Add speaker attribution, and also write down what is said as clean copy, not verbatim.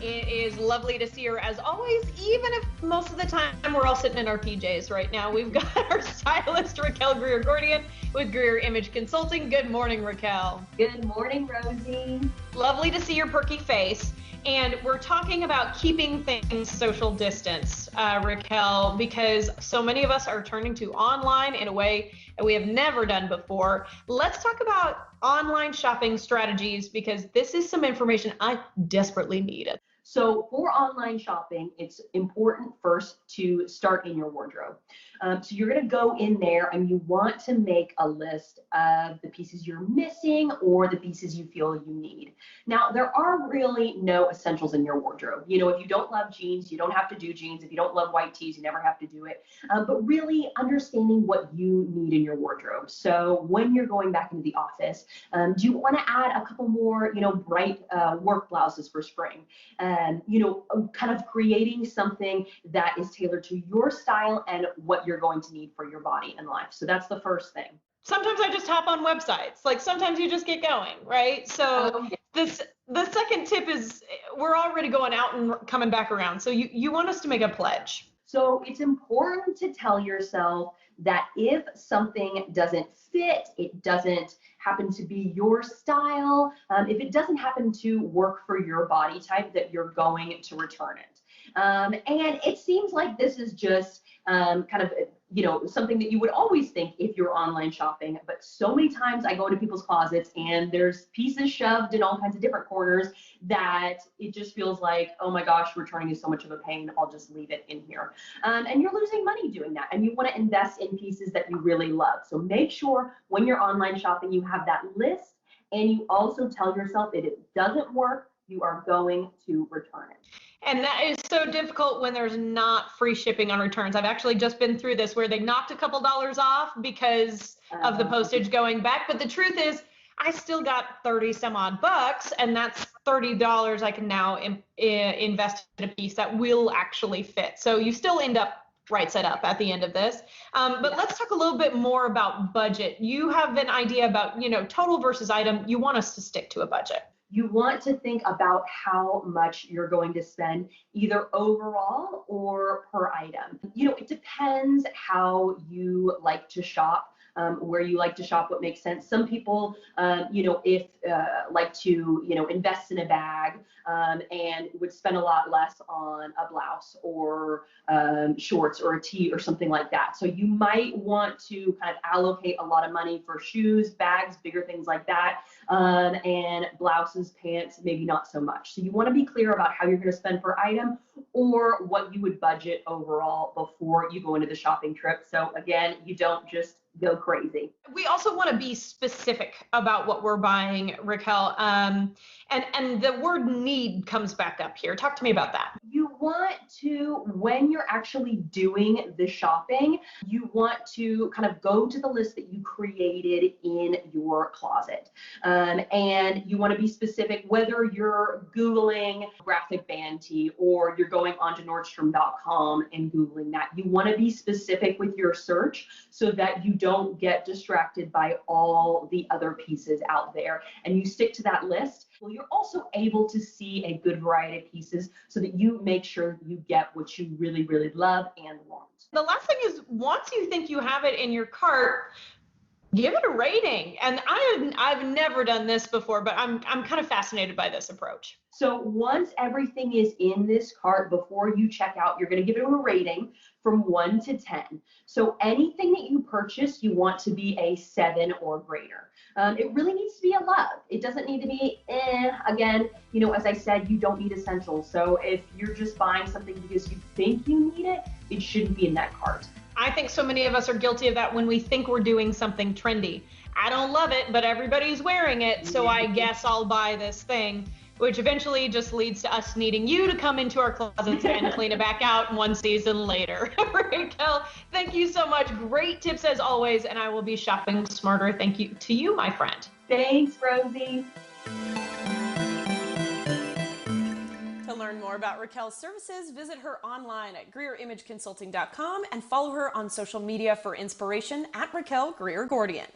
Speaker 1: It is lovely to see her as always, even if most of the time we're all sitting in our PJs right now. We've got our stylist, Raquel Greer Gordian with Greer Image Consulting. Good morning, Raquel.
Speaker 2: Good morning, Rosie.
Speaker 1: Lovely to see your perky face. And we're talking about keeping things social distance, Raquel, because so many of us are turning to online in a way that we have never done before. Let's talk about online shopping strategies, because this is some information I desperately needed.
Speaker 2: So for online shopping, it's important first to start in your wardrobe. So you're going to go in there and you want to make a list of the pieces you're missing or the pieces you feel you need. Now, there are really no essentials in your wardrobe. You know, if you don't love jeans, you don't have to do jeans. If you don't love white tees, you never have to do it. But really understanding what you need in your wardrobe. So when you're going back into the office, do you want to add a couple more, bright work blouses for spring? Kind of creating something that is tailored to your style and what you're going to need for your body and life. So that's the first thing.
Speaker 1: Sometimes I just hop on websites. Like sometimes you just get going, right? So the second tip is we're already going out and coming back around. So you want us to make a pledge.
Speaker 2: So it's important to tell yourself that if something doesn't fit, it doesn't happen to be your style, if it doesn't happen to work for your body type, that you're going to return it. And it seems like this is just something that you would always think if you're online shopping, but so many times I go into people's closets and there's pieces shoved in all kinds of different corners that it just feels like, oh my gosh, returning is so much of a pain, I'll just leave it in here. And you're losing money doing that, and you want to invest in pieces that you really love. So make sure when you're online shopping, you have that list, and you also tell yourself that if it doesn't work, you are going to return it.
Speaker 1: And that is so difficult when there's not free shipping on returns. I've actually just been through this where they knocked a couple dollars off because of the postage going back. But the truth is, I still got 30 some odd bucks, and that's $30 I can now invest in a piece that will actually fit. So you still end up right set up at the end of this. But let's talk a little bit more about budget. You have an idea about, total versus item. You want us to stick to a budget.
Speaker 2: You want to think about how much you're going to spend either overall or per item. It depends how you like to shop. Where you like to shop, what makes sense. Some people, like to, invest in a bag and would spend a lot less on a blouse or shorts or a tee or something like that. So you might want to kind of allocate a lot of money for shoes, bags, bigger things like that, and blouses, pants, maybe not so much. So you want to be clear about how you're going to spend per item or what you would budget overall before you go into the shopping trip. So again, you don't just go crazy.
Speaker 1: We also want to be specific about what we're buying, Raquel. And the word need comes back up here. Talk to me about that.
Speaker 2: You want to, when you're actually doing the shopping, you want to kind of go to the list that you created in your closet. And you want to be specific, whether you're Googling graphic band tee or you're going onto Nordstrom.com and Googling that. You want to be specific with your search so that you don't get distracted by all the other pieces out there, and you stick to that list. Well, you're also able to see a good variety of pieces so that you make sure you get what you really, really love and want.
Speaker 1: The last thing is, once you think you have it in your cart, give it a rating. And I've never done this before, but I'm kind of fascinated by this approach.
Speaker 2: So once everything is in this cart, before you check out, you're going to give it a rating from 1 to 10. So anything that you purchase, you want to be a 7 or greater. It really needs to be a love. It doesn't need to be, again, as I said, you don't need essentials. So if you're just buying something because you think you need it, it shouldn't be in that cart.
Speaker 1: I think so many of us are guilty of that when we think we're doing something trendy. I don't love it, but everybody's wearing it, so I guess I'll buy this thing, which eventually just leads to us needing you to come into our closets and clean it back out one season later. Raquel, thank you so much. Great tips as always, and I will be shopping smarter. Thank you to you, my friend.
Speaker 2: Thanks, Rosie.
Speaker 3: To learn more about Raquel's services, visit her online at GreerImageConsulting.com and follow her on social media for inspiration at Raquel Greer Gordian.